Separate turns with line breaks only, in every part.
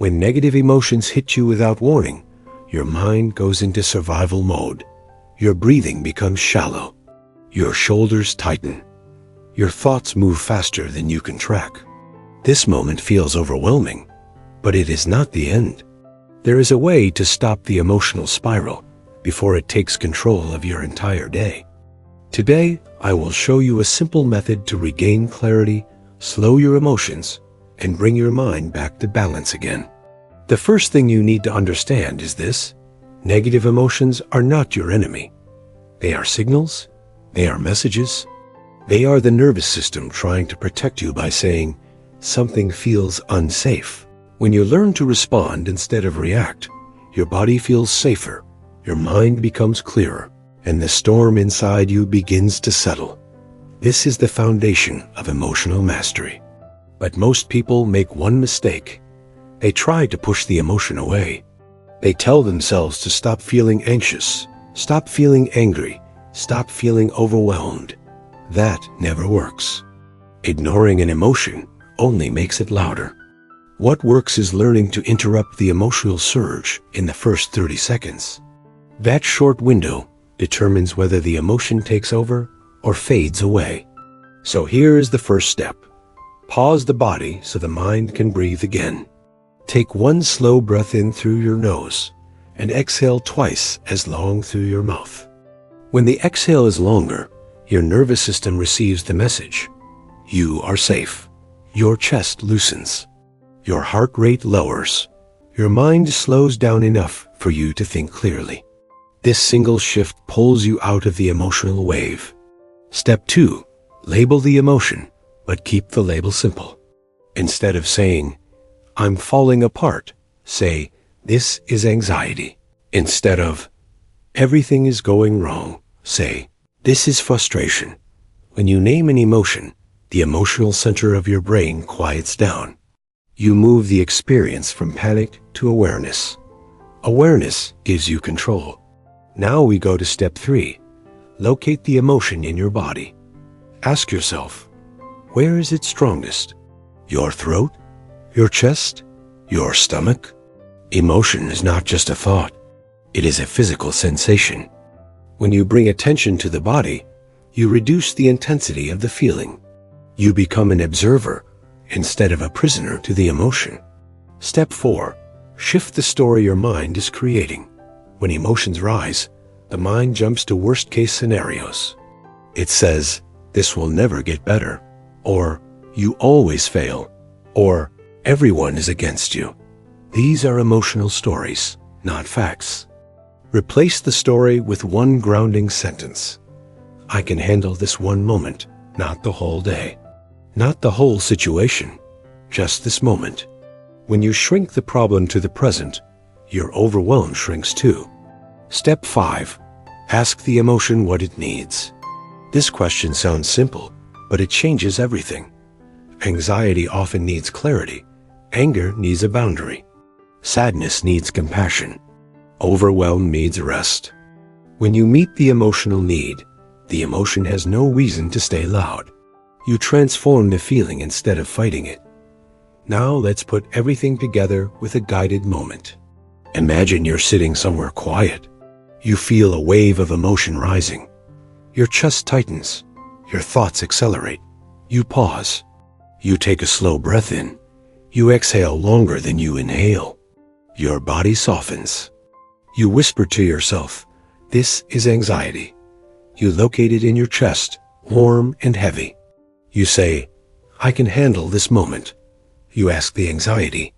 When negative emotions hit you without warning, your mind goes into survival mode. Your breathing becomes shallow. Your shoulders tighten. Your thoughts move faster than you can track. This moment feels overwhelming, but it is not the end. There is a way to stop the emotional spiral before it takes control of your entire day. Today, I will show you a simple method to regain clarity, slow your emotions, and bring your mind back to balance again. The first thing you need to understand is this: negative emotions are not your enemy. They are signals. They are messages. They are the nervous system trying to protect you by saying, something feels unsafe. When you learn to respond instead of react, your body feels safer, your mind becomes clearer, and the storm inside you begins to settle. This is the foundation of emotional mastery. But most people make one mistake. They try to push the emotion away. They tell themselves to stop feeling anxious, stop feeling angry, stop feeling overwhelmed. That never works. Ignoring an emotion only makes it louder. What works is learning to interrupt the emotional surge in the first 30 seconds. That short window determines whether the emotion takes over or fades away. So here is the first step. Pause the body so the mind can breathe again. Take one slow breath in through your nose and exhale twice as long through your mouth. When the exhale is longer, your nervous system receives the message. You are safe. Your chest loosens. Your heart rate lowers. Your mind slows down enough for you to think clearly. This single shift pulls you out of the emotional wave. Step 2. Label the emotion, but keep the label simple. Instead of saying, I'm falling apart, say, this is anxiety. Instead of, everything is going wrong, say, this is frustration. When you name an emotion, the emotional center of your brain quiets down. You move the experience from panic to awareness. Awareness gives you control. Now we go to step 3. Locate the emotion in your body. Ask yourself, where is it strongest? Your throat? Your chest? Your stomach? Emotion is not just a thought. It is a physical sensation. When you bring attention to the body, you reduce the intensity of the feeling. You become an observer instead of a prisoner to the emotion. Step 4. Shift the story your mind is creating. When emotions rise, the mind jumps to worst-case scenarios. It says, this will never get better, or you always fail, or everyone is against you. These are emotional stories, not facts. Replace the story with one grounding sentence. I can handle this one moment, not the whole day. Not the whole situation, just this moment. When you shrink the problem to the present, your overwhelm shrinks too. Step 5. Ask the emotion what it needs. This question sounds simple, but it changes everything. Anxiety often needs clarity. Anger needs a boundary. Sadness needs compassion. Overwhelm needs rest. When you meet the emotional need, the emotion has no reason to stay loud. You transform the feeling instead of fighting it. Now let's put everything together with a guided moment. Imagine you're sitting somewhere quiet. You feel a wave of emotion rising. Your chest tightens. Your thoughts accelerate. You pause. You take a slow breath in. You exhale longer than you inhale. Your body softens. You whisper to yourself, this is anxiety. You locate it in your chest, warm and heavy. You say, I can handle this moment. You ask the anxiety,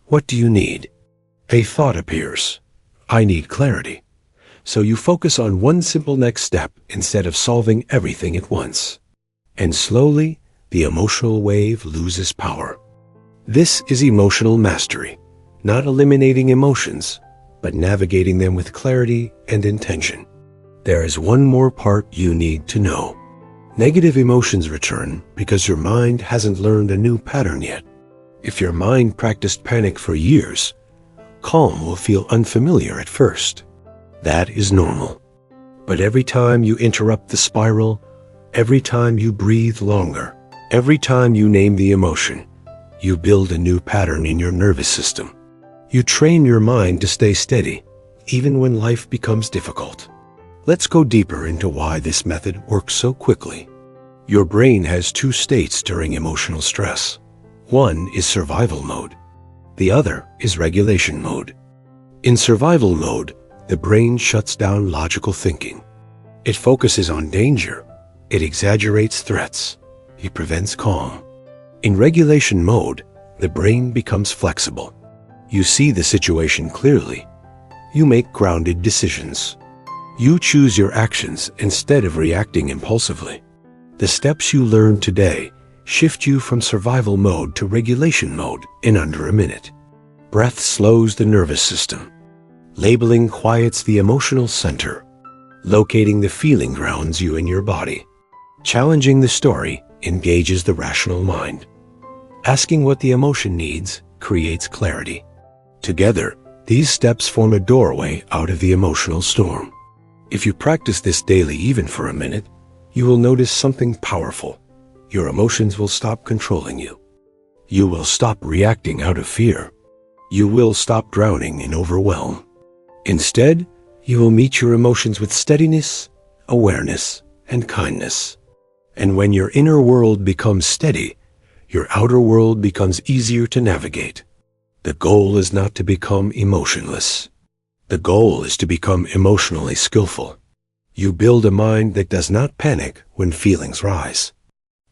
what do you need? A thought appears, I need clarity. So you focus on one simple next step instead of solving everything at once. And slowly, the emotional wave loses power. This is emotional mastery, not eliminating emotions, but navigating them with clarity and intention. There is one more part you need to know. Negative emotions return because your mind hasn't learned a new pattern yet. If your mind practiced panic for years, calm will feel unfamiliar at first. That is normal. But every time you interrupt the spiral, every time you breathe longer, every time you name the emotion, you build a new pattern in your nervous system. You train your mind to stay steady, even when life becomes difficult. Let's go deeper into why this method works so quickly. Your brain has two states during emotional stress. One is survival mode. The other is regulation mode. In survival mode, the brain shuts down logical thinking. It focuses on danger. It exaggerates threats. It prevents calm. In regulation mode, the brain becomes flexible. You see the situation clearly. You make grounded decisions. You choose your actions instead of reacting impulsively. The steps you learn today shift you from survival mode to regulation mode in under a minute. Breath slows the nervous system. Labeling quiets the emotional center. Locating the feeling grounds you in your body. Challenging the story engages the rational mind. Asking what the emotion needs creates clarity. Together, these steps form a doorway out of the emotional storm. If you practice this daily even for a minute, you will notice something powerful. Your emotions will stop controlling you. You will stop reacting out of fear. You will stop drowning in overwhelm. Instead, you will meet your emotions with steadiness, awareness, and kindness. And when your inner world becomes steady, your outer world becomes easier to navigate. The goal is not to become emotionless. The goal is to become emotionally skillful. You build a mind that does not panic when feelings rise.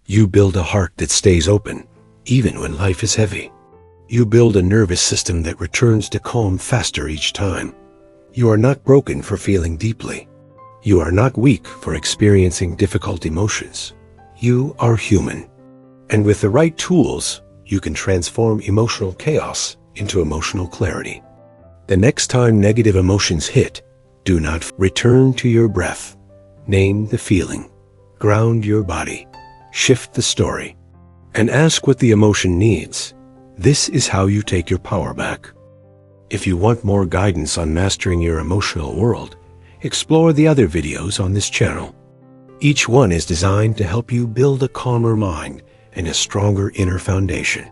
You build a heart that stays open, even when life is heavy. You build a nervous system that returns to calm faster each time. You are not broken for feeling deeply. You are not weak for experiencing difficult emotions. You are human. And with the right tools, you can transform emotional chaos into emotional clarity. The next time negative emotions hit, do not return to your breath. Name the feeling. Ground your body. Shift the story. And ask what the emotion needs. This is how you take your power back. If you want more guidance on mastering your emotional world, explore the other videos on this channel. Each one is designed to help you build a calmer mind and a stronger inner foundation.